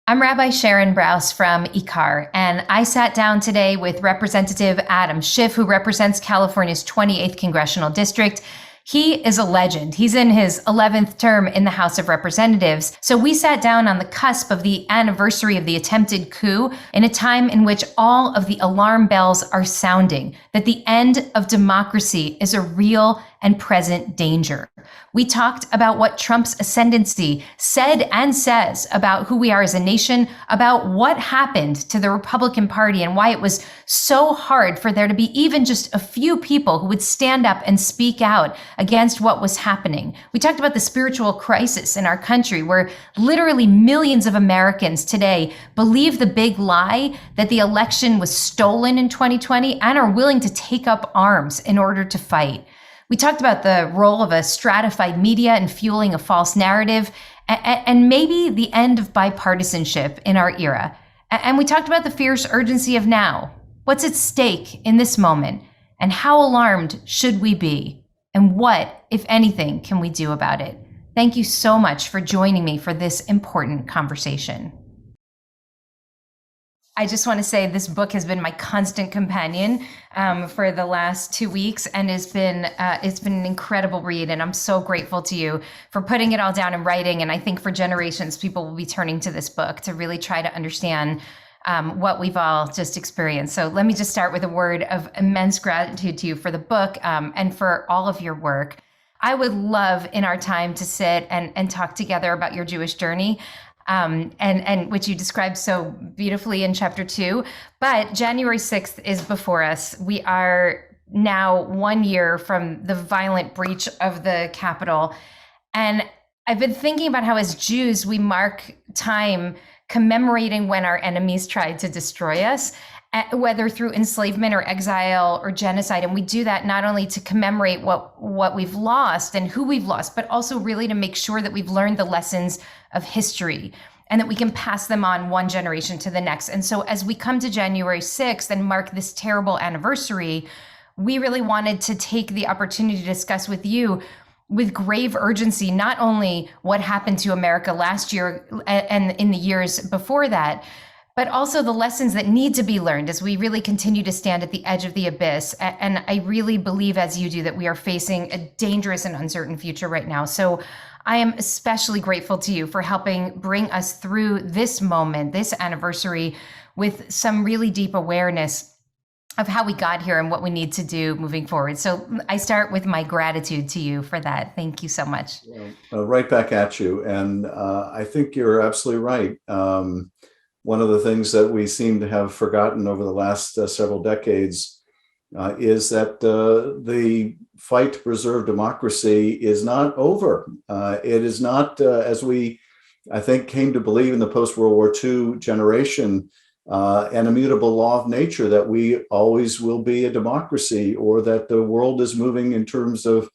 I'm Rabbi Sharon Brous from ICAR, and I sat down today with Representative Adam Schiff, who represents California's 28th Congressional District. He is a legend. He's in his 11th term in the House of Representatives. So we sat down on the cusp of the anniversary of the attempted coup in a time in which all of the alarm bells are sounding, that the end of democracy is a real and present danger. We talked about what Trump's ascendancy said and says about who we are as a nation, about what happened to the Republican Party and why it was so hard for there to be even just a few people who would stand up and speak out against what was happening. We talked about the spiritual crisis in our country, where literally millions of Americans today believe the big lie that the election was stolen in 2020 and are willing to take up arms in order to fight. We talked about the role of a stratified media in fueling a false narrative and maybe the end of bipartisanship in our era. And we talked about the fierce urgency of now. What's at stake in this moment? And how alarmed should we be? And what, if anything, can we do about it? Thank you so much for joining me for this important conversation. I just want to say this book has been my constant companion for the last 2 weeks, and it's been an incredible read. And I'm so grateful to you for putting it all down in writing. And I think for generations, people will be turning to this book to really try to understand what we've all just experienced. So let me just start with a word of immense gratitude to you for the book and for all of your work. I would love in our time to sit and talk together about your Jewish journey. And which you described so beautifully in chapter 2. But January 6th is before us. We are now 1 year from the violent breach of the Capitol. And I've been thinking about how as Jews, we mark time commemorating when our enemies tried to destroy us, whether through enslavement or exile or genocide. And we do that not only to commemorate what we've lost and who we've lost, but also really to make sure that we've learned the lessons of history and that we can pass them on one generation to the next. And so as we come to January 6th and mark this terrible anniversary, we really wanted to take the opportunity to discuss with you with grave urgency, not only what happened to America last year and in the years before that, but also the lessons that need to be learned as we really continue to stand at the edge of the abyss. And I really believe, as you do, that we are facing a dangerous and uncertain future right now. So I am especially grateful to you for helping bring us through this moment, this anniversary, with some really deep awareness of how we got here and what we need to do moving forward. So I start with my gratitude to you for that. Thank you so much. Right back at you. And I think you're absolutely right. One of the things that we seem to have forgotten over the last several decades is that the fight to preserve democracy is not over. It is not, as we, I think, came to believe in the post-World War II generation, an immutable law of nature that we always will be a democracy, or that the world is moving in terms of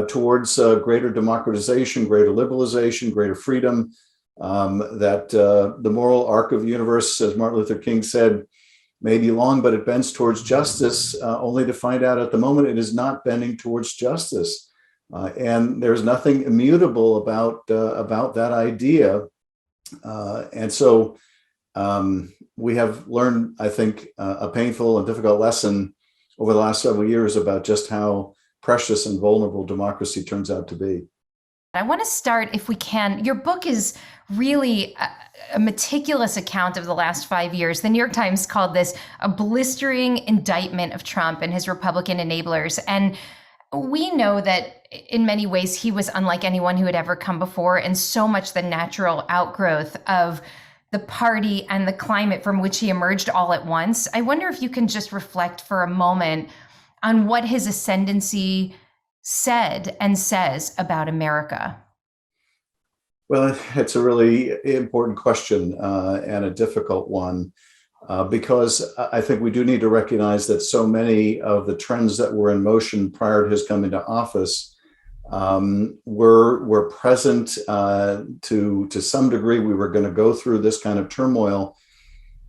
towards greater democratization, greater liberalization, greater freedom. That the moral arc of the universe, as Martin Luther King said, may be long, but it bends towards justice, only to find out at the moment it is not bending towards justice. And there's nothing immutable about that idea. And so we have learned, I think, a painful and difficult lesson over the last several years about just how precious and vulnerable democracy turns out to be. I want to start, if we can. Your book is really a meticulous account of the last 5 years. The New York Times called this a blistering indictment of Trump and his Republican enablers. And we know that in many ways he was unlike anyone who had ever come before, and so much the natural outgrowth of the party and the climate from which he emerged all at once. I wonder if you can just reflect for a moment on what his ascendancy said and says about America. Well, it's a really important question and a difficult one because I think we do need to recognize that so many of the trends that were in motion prior to his coming to office were present to some degree. We were going to go through this kind of turmoil,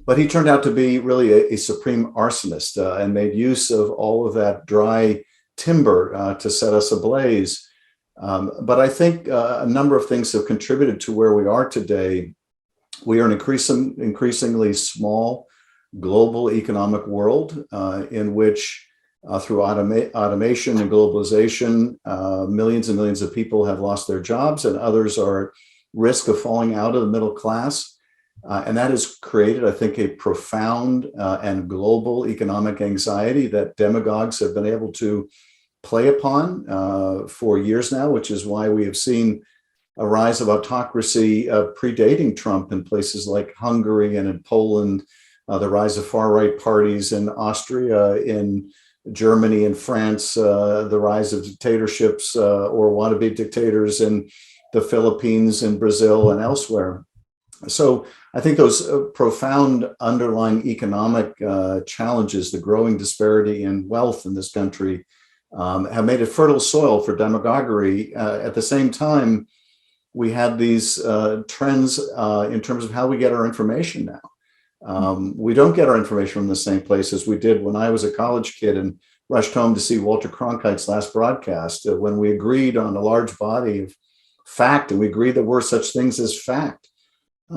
but he turned out to be really a supreme arsonist and made use of all of that dry timber to set us ablaze. But I think a number of things have contributed to where we are today. We are an increasingly small global economic world in which through automation and globalization, millions and millions of people have lost their jobs and others are at risk of falling out of the middle class. And that has created, I think, a profound and global economic anxiety that demagogues have been able to play upon for years now, which is why we have seen a rise of autocracy predating Trump in places like Hungary and in Poland, the rise of far-right parties in Austria, in Germany and France, the rise of dictatorships or wannabe dictators in the Philippines and Brazil and elsewhere. So I think those profound underlying economic challenges, the growing disparity in wealth in this country, have made it fertile soil for demagoguery. At the same time, we had these trends in terms of how we get our information now. We don't get our information from the same place as we did when I was a college kid and rushed home to see Walter Cronkite's last broadcast, when we agreed on a large body of fact and we agreed there were such things as fact.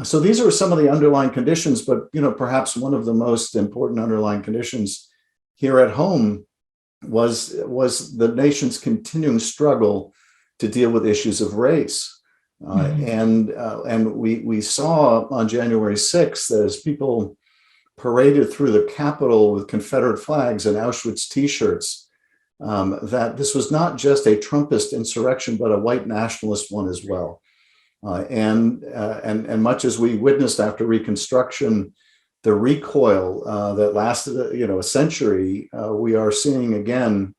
So these are some of the underlying conditions, but perhaps one of the most important underlying conditions here at home was the nation's continuing struggle to deal with issues of race. And we saw on January 6th that as people paraded through the Capitol with Confederate flags and Auschwitz T-shirts, that this was not just a Trumpist insurrection, but a white nationalist one as well. And much as we witnessed after Reconstruction, the recoil that lasted, a century, we are seeing again.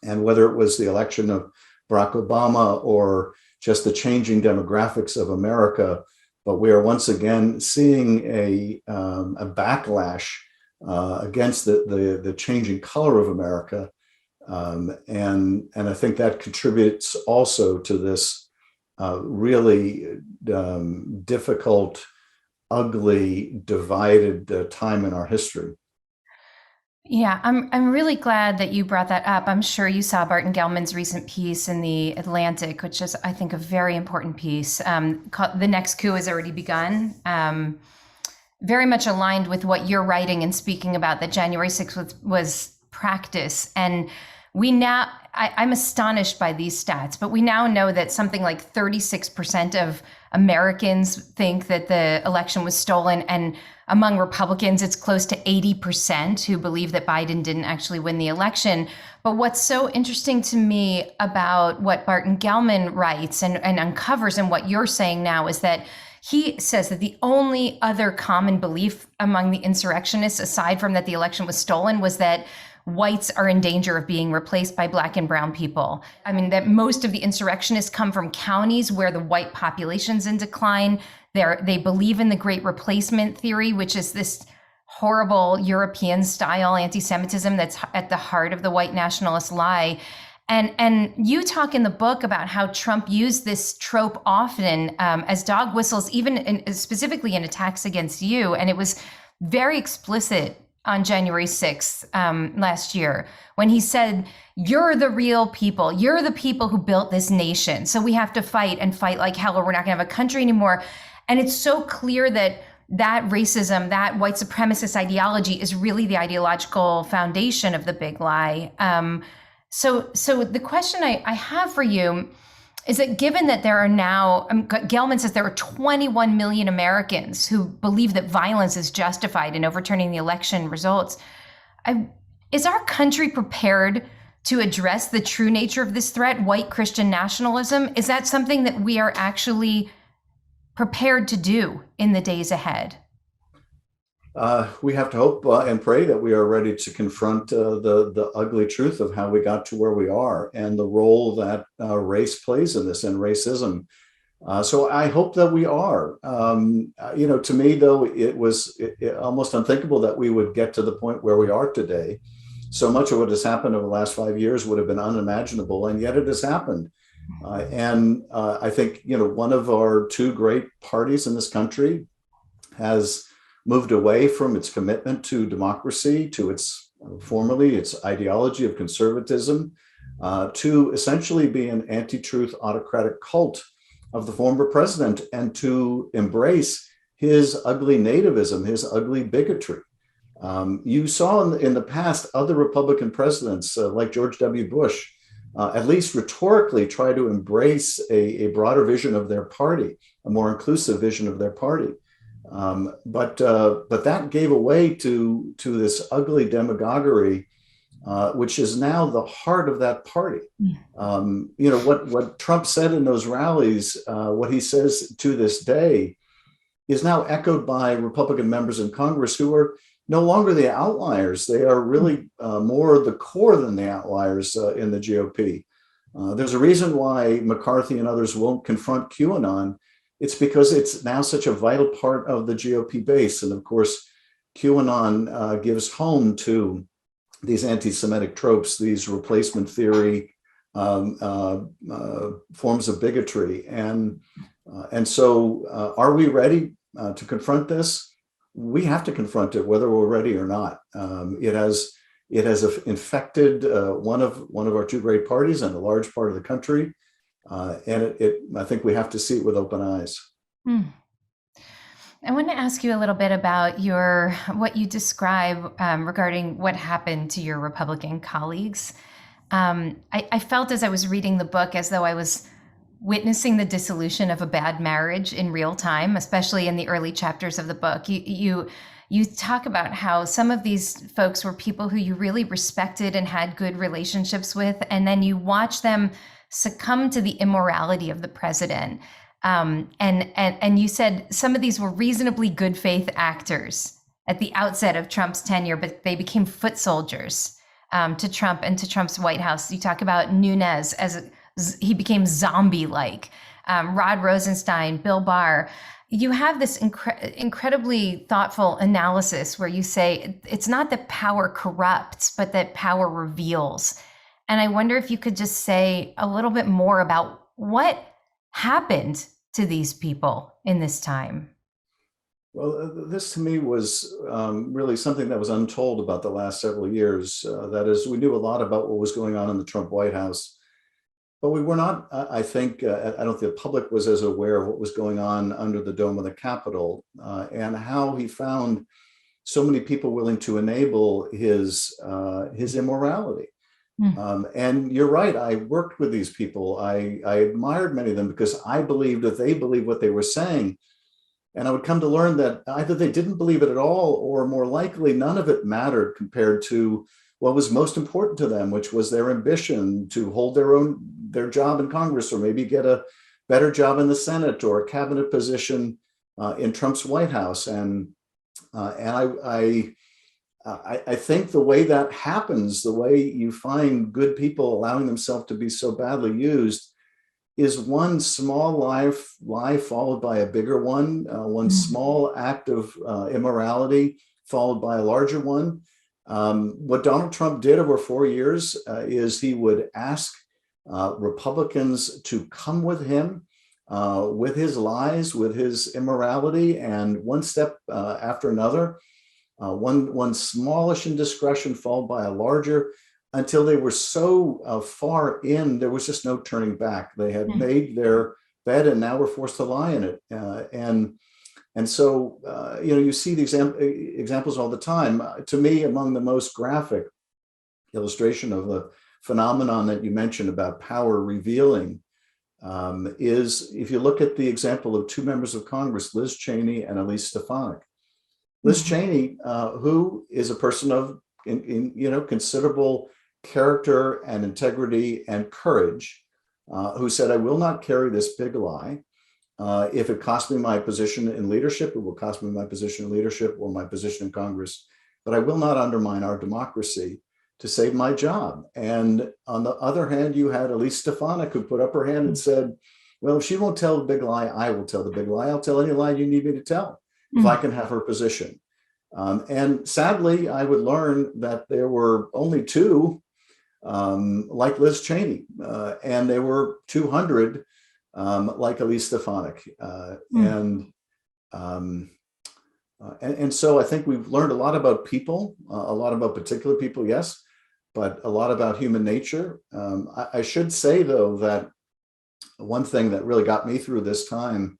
And whether it was the election of Barack Obama or just the changing demographics of America, but we are once again seeing a backlash against the changing color of America, and I think that contributes also to this really difficult, ugly, divided time in our history. Yeah, I'm really glad that you brought that up. I'm sure you saw Barton Gellman's recent piece in the Atlantic, which is, I think, a very important piece. Called "The Next Coup Has Already Begun." Very much aligned with what you're writing and speaking about, that January 6th was practice. And I'm astonished by these stats, but we now know that something like 36% of Americans think that the election was stolen, and among Republicans, it's close to 80% who believe that Biden didn't actually win the election. But what's so interesting to me about what Barton Gellman writes and uncovers and what you're saying now is that he says that the only other common belief among the insurrectionists, aside from that the election was stolen, was that whites are in danger of being replaced by Black and brown people. I mean, that most of the insurrectionists come from counties where the white population's in decline. They believe in the Great Replacement theory, which is this horrible European-style anti-Semitism that's at the heart of the white nationalist lie. And you talk in the book about how Trump used this trope often as dog whistles, even specifically in attacks against you. And it was very explicit on January 6th last year, when he said, "You're the real people. You're the people who built this nation. So we have to fight and fight like hell, or we're not going to have a country anymore." And it's so clear that racism, that white supremacist ideology is really the ideological foundation of the big lie. So the question I have for you is that, given that there are now, Gellman says there are 21 million Americans who believe that violence is justified in overturning the election results, is our country prepared to address the true nature of this threat, white Christian nationalism? Is that something that we are actually prepared to do in the days ahead? We have to hope and pray that we are ready to confront the ugly truth of how we got to where we are and the role that race plays in this and racism. So I hope that we are. To me, though, it was almost unthinkable that we would get to the point where we are today. So much of what has happened over the last 5 years would have been unimaginable, and yet it has happened. And I think, one of our two great parties in this country has moved away from its commitment to democracy, to its ideology of conservatism, to essentially be an anti-truth autocratic cult of the former president, and to embrace his ugly nativism, his ugly bigotry. You saw in the past other Republican presidents like George W. Bush, at least rhetorically, try to embrace a broader vision of their party, a more inclusive vision of their party. But that gave away to this ugly demagoguery, which is now the heart of that party. What Trump said in those rallies, what he says to this day, is now echoed by Republican members in Congress who are no longer the outliers. They are really more the core than the outliers in the GOP. There's a reason why McCarthy and others won't confront QAnon. It's because it's now such a vital part of the GOP base. And of course, QAnon gives home to these anti-Semitic tropes, these replacement theory forms of bigotry. And so are we ready to confront this? We have to confront it, whether we're ready or not. It has infected one of our two great parties and a large part of the country, and I think we have to see it with open eyes. I want to ask you a little bit about what you describe regarding what happened to your Republican colleagues. I felt as I was reading the book as though I was witnessing the dissolution of a bad marriage in real time, especially in the early chapters of the book. You talk about how some of these folks were people who you really respected and had good relationships with, and then you watch them succumb to the immorality of the president. And you said some of these were reasonably good faith actors at the outset of Trump's tenure, but they became foot soldiers to Trump and to Trump's White House. You talk about Nunes he became zombie-like. Rod Rosenstein, Bill Barr. You have this incredibly thoughtful analysis where you say it's not that power corrupts, but that power reveals. And I wonder if you could just say a little bit more about what happened to these people in this time. Well, this to me was really something that was untold about the last several years. That is, we knew a lot about what was going on in the Trump White House. But we were not, I think, I don't think the public was as aware of what was going on under the dome of the Capitol and how he found so many people willing to enable his immorality. And you're right, I worked with these people. I admired many of them because I believed that they believed what they were saying. And I would come to learn that either they didn't believe it at all, or more likely none of it mattered compared to what was most important to them, which was their ambition to hold their job in Congress, or maybe get a better job in the Senate or a cabinet position in Trump's White House. And I think the way that happens, the way you find good people allowing themselves to be so badly used, is one small lie followed by a bigger one, one small act of immorality followed by a larger one. What Donald Trump did over 4 years is he would ask Republicans to come with him with his lies, with his immorality, and one step after another, one smallish indiscretion followed by a larger, until they were so far in, there was just no turning back. They had made their bed and now were forced to lie in it. And so, you see these examples all the time. To me, among the most graphic illustration of the phenomenon that you mentioned about power revealing is if you look at the example of two members of Congress, Liz Cheney and Elise Stefanik. Liz Cheney, who is a person of considerable character and integrity and courage, who said, "I will not carry this big lie. If it costs me my position in leadership, it will cost me my position in leadership or my position in Congress, but I will not undermine our democracy to save my job." And on the other hand, you had Elise Stefanik, who put up her hand and said, "Well, if she won't tell the big lie, I will tell the big lie. I'll tell any lie you need me to tell if I can have her position." And sadly, I would learn that there were only two like Liz Cheney, and there were 200 like Elise Stefanik. And so I think we've learned a lot about people, a lot about particular people, yes, but a lot about human nature. I should say, though, that one thing that really got me through this time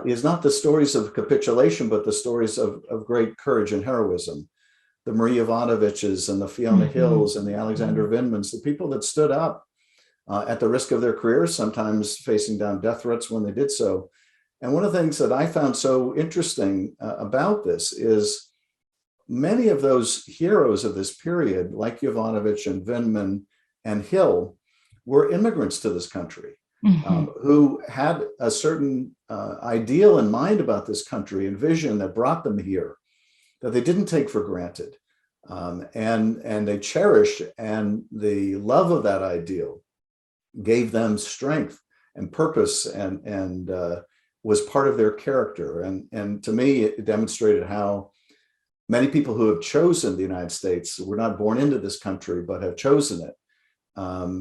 is not the stories of capitulation, but the stories of great courage and heroism. The Marie Ivanoviches and the Fiona Hills and the Alexander Vindmans, the people that stood up at the risk of their careers, sometimes facing down death threats when they did so. And one of the things that I found so interesting about this is many of those heroes of this period, like Yovanovitch and Vindman and Hill, were immigrants to this country. Who had a certain ideal in mind about this country and vision that brought them here, that they didn't take for granted, and they cherished, and the love of that ideal gave them strength and purpose, and was part of their character. And to me, it demonstrated how many people who have chosen the United States were not born into this country, but have chosen it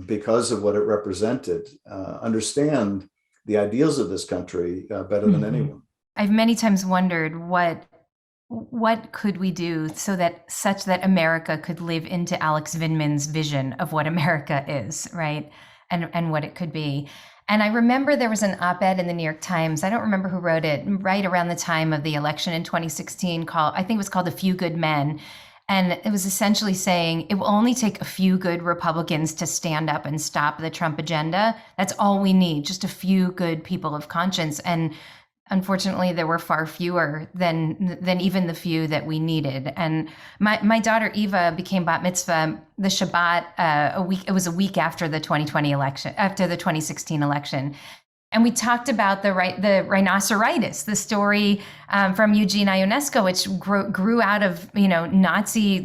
because of what it represented, understand the ideals of this country better than anyone. I've many times wondered what could we do so that such that America could live into Alex Vindman's vision of what America is, right? And what it could be. And I remember there was an op-ed in the New York Times, I don't remember who wrote it, right around the time of the election in 2016, I think it was called A Few Good Men. And it was essentially saying it will only take a few good Republicans to stand up and stop the Trump agenda. That's all we need, just a few good people of conscience. And unfortunately, there were far fewer than even the few that we needed. And my daughter Eva became bat mitzvah the Shabbat it was a week after the 2020 election, after the 2016 election. And we talked about the rhinoceronitis, the story from Eugene Ionesco, which grew out of the Nazi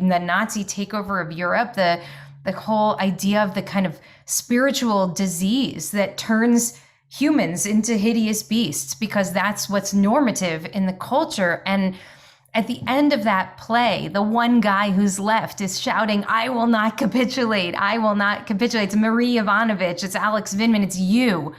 takeover of Europe, the whole idea of the kind of spiritual disease that turns humans into hideous beasts because that's what's normative in the culture. And at the end of that play, the one guy who's left is shouting, "I will not capitulate. I will not capitulate." It's Marie Ivanovich. It's Alex Vindman. It's you.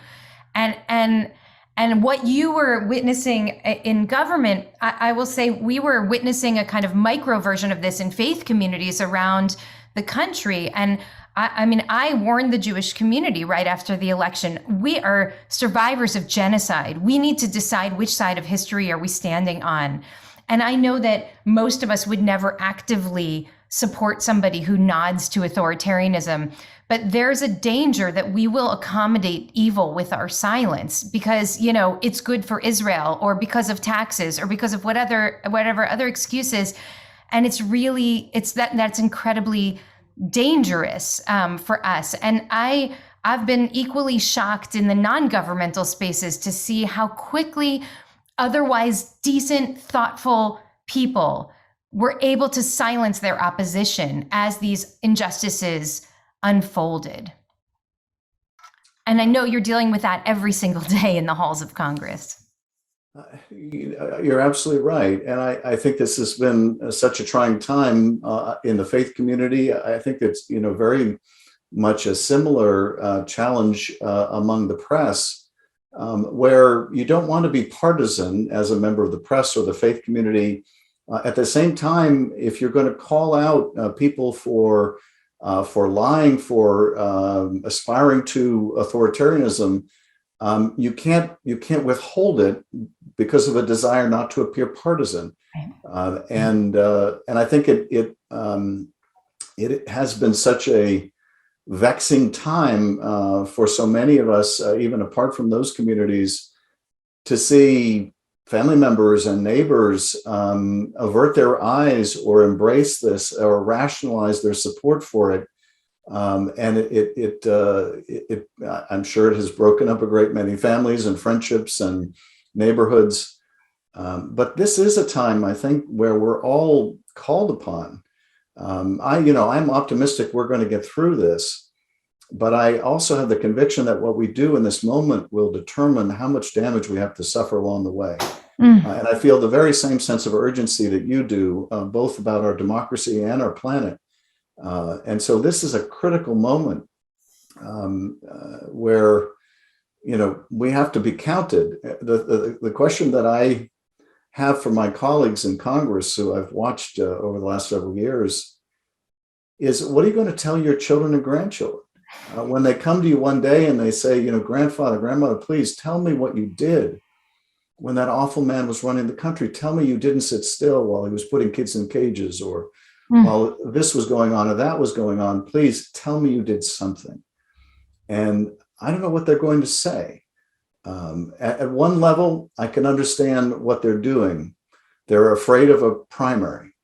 And what you were witnessing in government, I will say we were witnessing a kind of micro version of this in faith communities around the country. And I mean, I warned the Jewish community right after the election, we are survivors of genocide. We need to decide which side of history are we standing on. And I know that most of us would never actively support somebody who nods to authoritarianism, but there's a danger that we will accommodate evil with our silence because, it's good for Israel or because of taxes or because of whatever other excuses. And that's incredibly dangerous for us. And I've been equally shocked in the non-governmental spaces to see how quickly otherwise decent, thoughtful people were able to silence their opposition as these injustices unfolded. And I know you're dealing with that every single day in the halls of Congress. You're absolutely right. And I think this has been such a trying time in the faith community. I think it's, very much a similar challenge among the press, where you don't want to be partisan as a member of the press or the faith community. At the same time, if you're going to call out people for lying, for aspiring to authoritarianism, you can't withhold it because of a desire not to appear partisan. And I think it has been such a vexing time for so many of us, even apart from those communities, to see family members and neighbors avert their eyes or embrace this or rationalize their support for it. And I'm sure it has broken up a great many families and friendships and neighborhoods. But this is a time, I think, where we're all called upon. I'm optimistic we're going to get through this, but I also have the conviction that what we do in this moment will determine how much damage we have to suffer along the way. And I feel the very same sense of urgency that you do, both about our democracy and our planet. And so this is a critical moment where, we have to be counted. The question that I have for my colleagues in Congress, who I've watched over the last several years, is what are you going to tell your children and grandchildren when they come to you one day and they say, grandfather, grandmother, please tell me what you did when that awful man was running the country, tell me you didn't sit still while he was putting kids in cages, or while this was going on or that was going on. Please tell me you did something. And I don't know what they're going to say. At one level, I can understand what they're doing. They're afraid of a primary,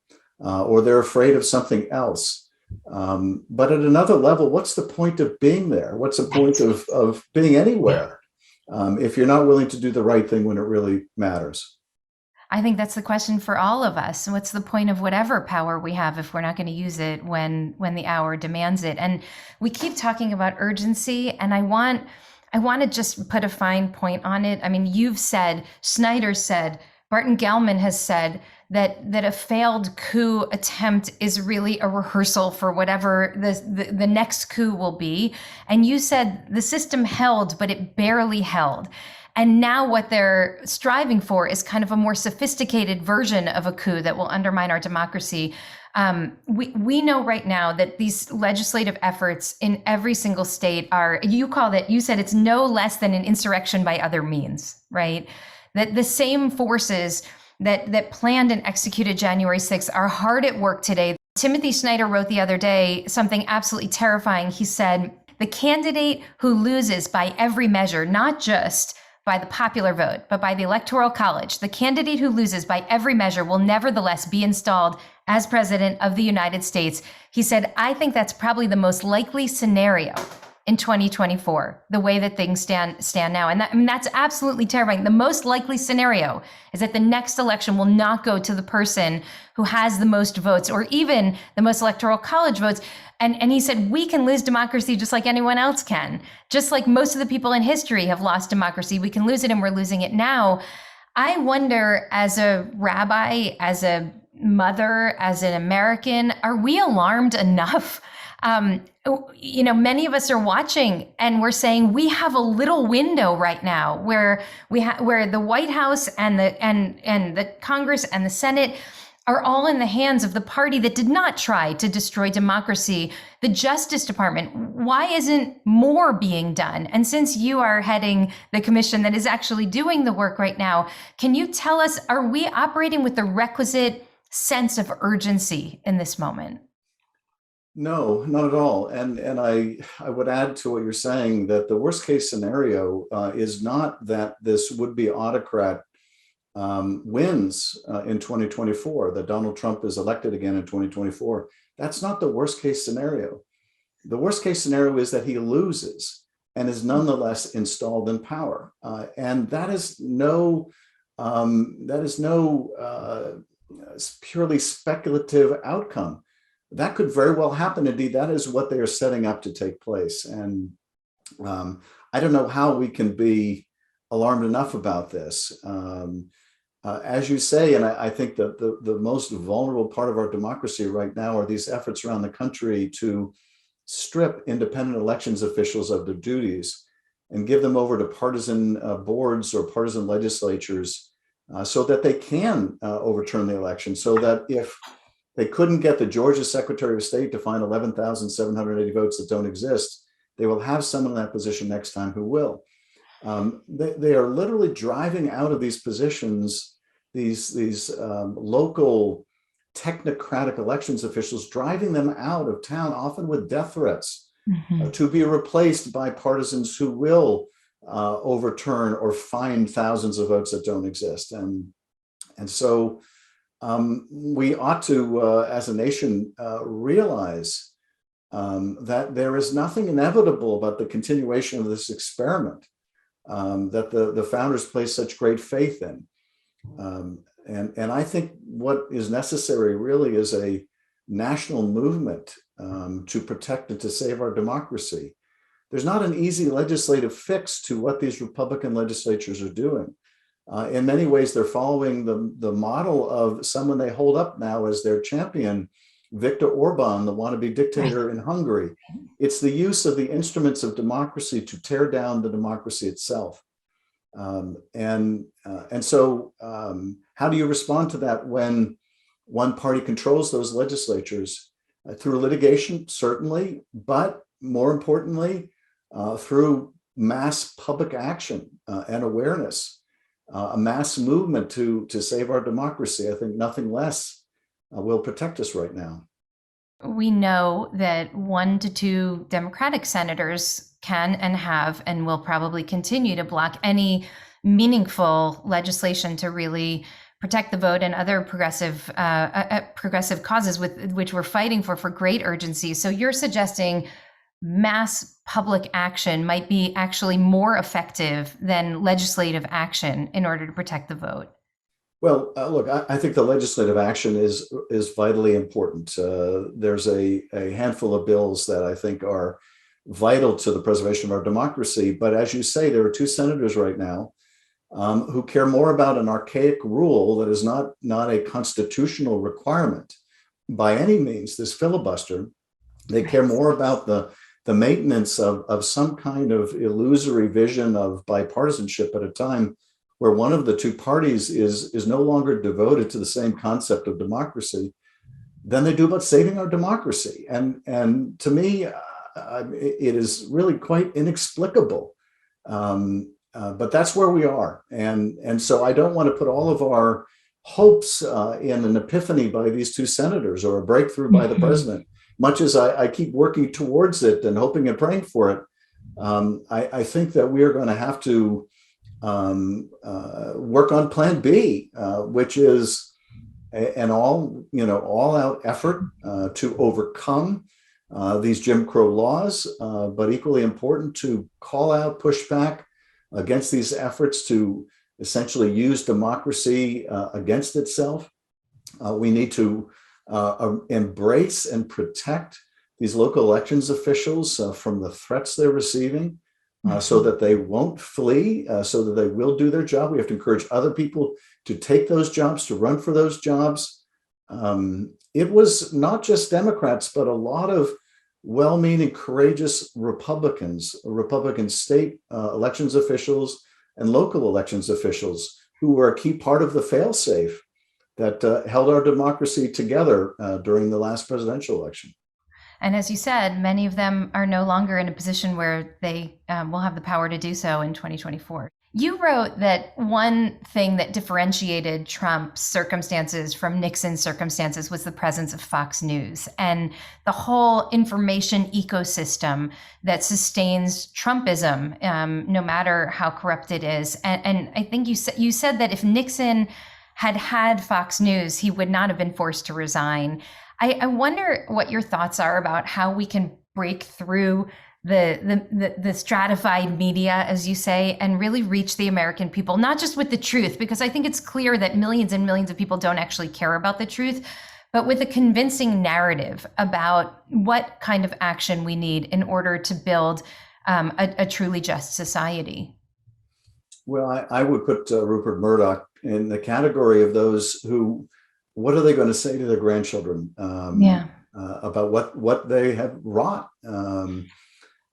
or they're afraid of something else. But at another level, what's the point of being there? What's the point of being anywhere if you're not willing to do the right thing when it really matters? I think that's the question for all of us. What's the point of whatever power we have if we're not going to use it when the hour demands it? And we keep talking about urgency, and I want to just put a fine point on it. I mean, you've said, Snyder said, Barton Gellman has said that a failed coup attempt is really a rehearsal for whatever the next coup will be. And you said the system held, but it barely held. And now what they're striving for is kind of a more sophisticated version of a coup that will undermine our democracy. We know right now that these legislative efforts in every single state are, you said it's no less than an insurrection by other means, right? That the same forces that planned and executed January 6th are hard at work today. Timothy Snyder wrote the other day something absolutely terrifying. He said, the candidate who loses by every measure, not just by the popular vote, but by the Electoral College, the candidate who loses by every measure will nevertheless be installed as president of the United States. He said, I think that's probably the most likely scenario in 2024, the way that things stand now. And that's absolutely terrifying. The most likely scenario is that the next election will not go to the person who has the most votes, or even the most Electoral College votes. And he said, we can lose democracy just like anyone else can. Just like most of the people in history have lost democracy, we can lose it, and we're losing it now. I wonder, as a rabbi, as a mother, as an American, are we alarmed enough? Many of us are watching, and we're saying we have a little window right now where where the White House and the Congress and the Senate are all in the hands of the party that did not try to destroy democracy. The Justice Department, why isn't more being done? And since you are heading the commission that is actually doing the work right now, can you tell us, are we operating with the requisite sense of urgency in this moment? No, not at all. And I would add to what you're saying that the worst case scenario is not that this would-be autocrat wins in 2024, that Donald Trump is elected again in 2024. That's not the worst case scenario. The worst case scenario is that he loses and is nonetheless installed in power. And that is no purely speculative outcome. That could very well happen. Indeed, that is what they are setting up to take place. And I don't know how we can be alarmed enough about this. As you say, and I think that the most vulnerable part of our democracy right now are these efforts around the country to strip independent elections officials of their duties and give them over to partisan boards or partisan legislatures so that they can overturn the election, so that if they couldn't get the Georgia Secretary of State to find 11,780 votes that don't exist, they will have someone in that position next time who will. They are literally driving out of these positions these local technocratic elections officials, driving them out of town, often with death threats, to be replaced by partisans who will overturn or find thousands of votes that don't exist. And so we ought to, as a nation, realize that there is nothing inevitable about the continuation of this experiment that the founders placed such great faith in. And I think what is necessary really is a national movement to protect and to save our democracy. There's not an easy legislative fix to what these Republican legislatures are doing. In many ways, they're following the model of someone they hold up now as their champion, Viktor Orban, the wannabe dictator in Hungary. It's the use of the instruments of democracy to tear down the democracy itself. And so how do you respond to that when one party controls those legislatures? Through litigation, certainly, but more importantly, through mass public action and awareness. a mass movement to save our democracy. I think nothing less will protect us right now. We know that 1 to 2 Democratic senators can and have and will probably continue to block any meaningful legislation to really protect the vote and other progressive causes with which we're fighting for great urgency. So you're suggesting mass public action might be actually more effective than legislative action in order to protect the vote. Well, look, I think the legislative action is vitally important. There's a handful of bills that I think are vital to the preservation of our democracy. But as you say, there are 2 senators right now who care more about an archaic rule that is not a constitutional requirement by any means, this filibuster. They care more about the maintenance of some kind of illusory vision of bipartisanship at a time where one of the 2 parties is no longer devoted to the same concept of democracy than they do about saving our democracy. And to me, it is really quite inexplicable. But that's where we are. And so I don't want to put all of our hopes in an epiphany by these 2 senators or a breakthrough by the president, much as I keep working towards it and hoping and praying for it. I think that we are going to have to work on Plan B, which is an all-out effort to overcome these Jim Crow laws, but equally important to call out, push back against these efforts to essentially use democracy against itself. We need to embrace and protect these local elections officials from the threats they're receiving. So that they won't flee, so that they will do their job. We have to encourage other people to take those jobs, to run for those jobs. It was not just Democrats, but a lot of well-meaning, courageous Republicans, Republican state elections officials and local elections officials who were a key part of the fail-safe that held our democracy together during the last presidential election. And as you said, many of them are no longer in a position where they will have the power to do so in 2024. You wrote that one thing that differentiated Trump's circumstances from Nixon's circumstances was the presence of Fox News and the whole information ecosystem that sustains Trumpism, no matter how corrupt it is. And I think you said that if Nixon had had Fox News, he would not have been forced to resign. I wonder what your thoughts are about how we can break through the stratified media, as you say, and really reach the American people, not just with the truth, because I think it's clear that millions and millions of people don't actually care about the truth, but with a convincing narrative about what kind of action we need in order to build a truly just society. Well, I would put Rupert Murdoch in the category of those who, what are they going to say to their grandchildren about what they have wrought?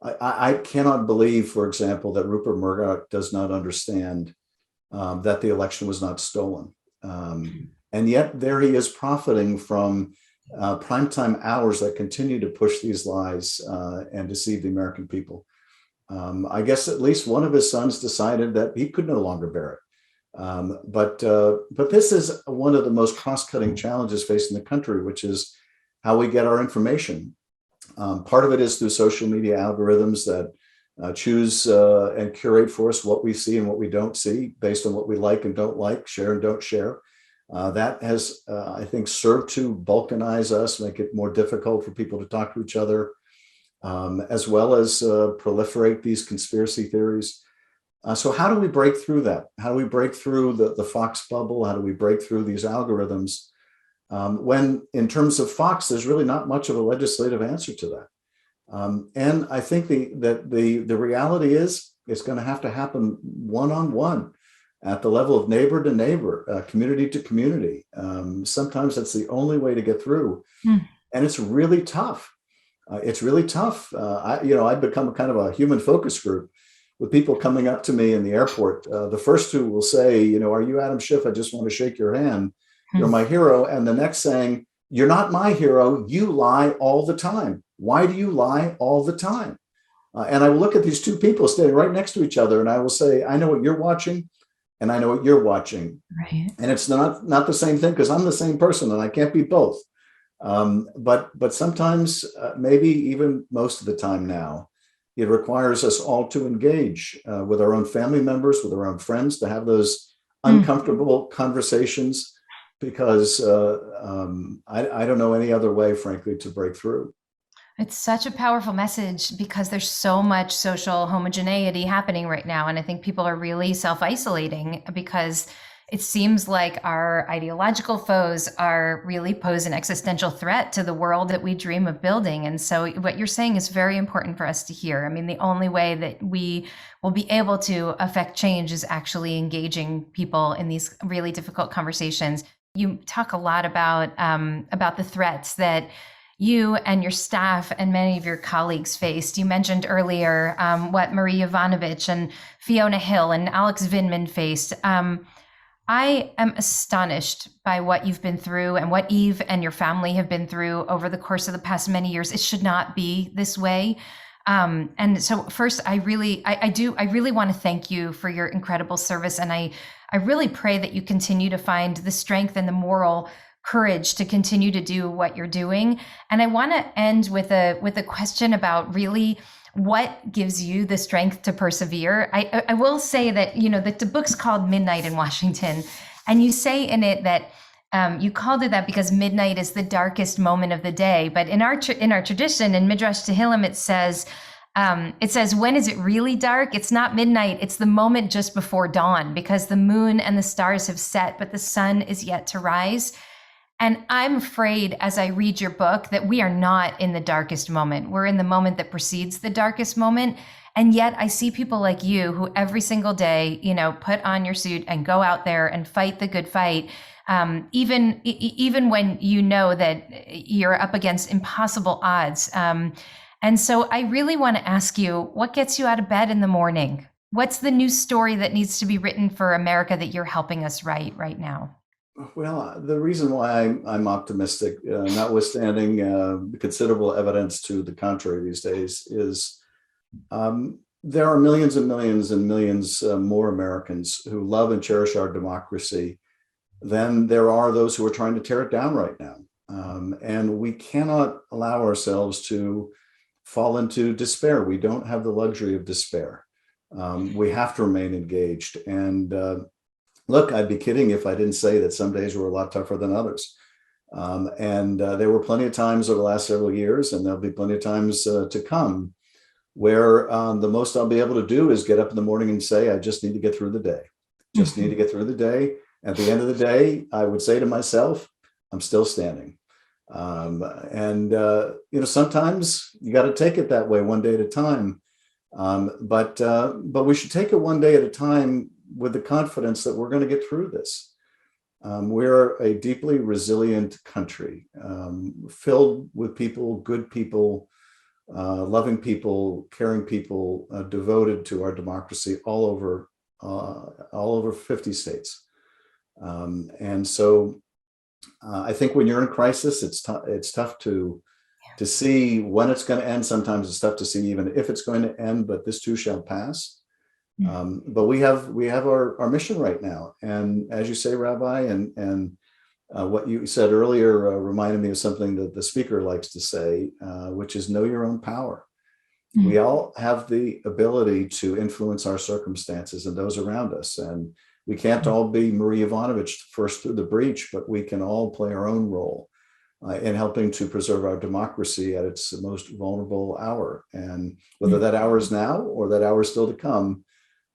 I cannot believe, for example, that Rupert Murdoch does not understand that the election was not stolen. And yet there he is profiting from primetime hours that continue to push these lies and deceive the American people. I guess at least one of his sons decided that he could no longer bear it. But this is one of the most cross-cutting challenges facing the country, which is how we get our information. Part of it is through social media algorithms that choose and curate for us what we see and what we don't see based on what we like and don't like, share and don't share. That has, I think, served to balkanize us, make it more difficult for people to talk to each other, as well as proliferate these conspiracy theories. So how do we break through that? How do we break through the Fox bubble? How do we break through these algorithms? When in terms of Fox, there's really not much of a legislative answer to that. And I think the reality is it's going to happen one-on-one at the level of neighbor to neighbor, community to community. Sometimes that's the only way to get through. And it's really tough. It's really tough. I've become a kind of a human focus group with people coming up to me in the airport. The first two will say, are you Adam Schiff? I just want to shake your hand. You're my hero. And the next saying, you're not my hero. You lie all the time. Why do you lie all the time? And I will look at these two people standing right next to each other and I will say, I know what you're watching and I know what you're watching. Right. And it's not the same thing, because I'm the same person and I can't be both. But sometimes, maybe even most of the time now, it requires us all to engage with our own family members, with our own friends, to have those uncomfortable conversations, because I don't know any other way, frankly, to break through. It's such a powerful message because there's so much social homogeneity happening right now. And I think people are really self-isolating because it seems like our ideological foes are really pose an existential threat to the world that we dream of building. And so what you're saying is very important for us to hear. I mean, the only way that we will be able to affect change is actually engaging people in these really difficult conversations. You talk a lot about the threats that you and your staff and many of your colleagues faced. You mentioned earlier what Marie Yovanovitch and Fiona Hill and Alex Vindman faced. I am astonished by what you've been through and what Eve and your family have been through over the course of the past many years. It should not be this way. And so first, I really want to thank you for your incredible service. And I really pray that you continue to find the strength and the moral courage to continue to do what you're doing. And I want to end with a question about really what gives you the strength to persevere. I will say that, that the book's called Midnight in Washington, and you say in it that you called it that because midnight is the darkest moment of the day. But in our tradition, in Midrash Tehillim, it says, when is it really dark? It's not midnight. It's the moment just before dawn, because the moon and the stars have set, but the sun is yet to rise. And I'm afraid, as I read your book, that we are not in the darkest moment. We're in the moment that precedes the darkest moment. And yet I see people like you who every single day, put on your suit and go out there and fight the good fight. Even when you know that you're up against impossible odds. And so I really want to ask you, what gets you out of bed in the morning? What's the new story that needs to be written for America that you're helping us write right now? Well, the reason why I'm optimistic, notwithstanding considerable evidence to the contrary these days, is there are millions and millions and millions more Americans who love and cherish our democracy than there are those who are trying to tear it down right now. And we cannot allow ourselves to fall into despair. We don't have the luxury of despair. We have to remain engaged. And look, I'd be kidding if I didn't say that some days were a lot tougher than others. And there were plenty of times over the last several years, and there'll be plenty of times to come, where the most I'll be able to do is get up in the morning and say, I just need to get through the day. Just need to get through the day. At the end of the day, I would say to myself, I'm still standing. Sometimes you got to take it that way, one day at a time. But we should take it one day at a time with the confidence that we're going to get through this. We're a deeply resilient country, filled with people, good people, loving people, caring people, devoted to our democracy all over 50 states. And so I think when you're in crisis, it's tough to see when it's going to end. Sometimes it's tough to see even if it's going to end, but this too shall pass. But we have our mission right now. And as you say, Rabbi, and what you said earlier reminded me of something that the speaker likes to say, which is know your own power. We all have the ability to influence our circumstances and those around us. And we can't all be Marie Yovanovitch first through the breach, but we can all play our own role in helping to preserve our democracy at its most vulnerable hour. And whether that hour is now or that hour is still to come,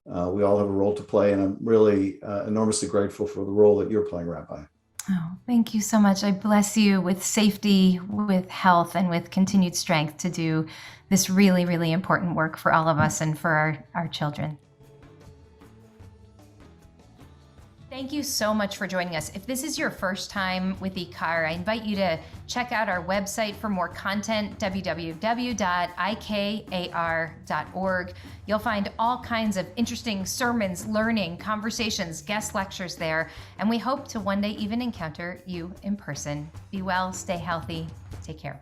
we all have a role to play. And I'm really enormously grateful for the role that you're playing, Rabbi. Oh, thank you so much. I bless you with safety, with health, and with continued strength to do this really, really important work for all of us and for our children. Thank you so much for joining us. If this is your first time with IKAR, I invite you to check out our website for more content, www.ikar.org. You'll find all kinds of interesting sermons, learning, conversations, guest lectures there, and we hope to one day even encounter you in person. Be well, stay healthy, take care.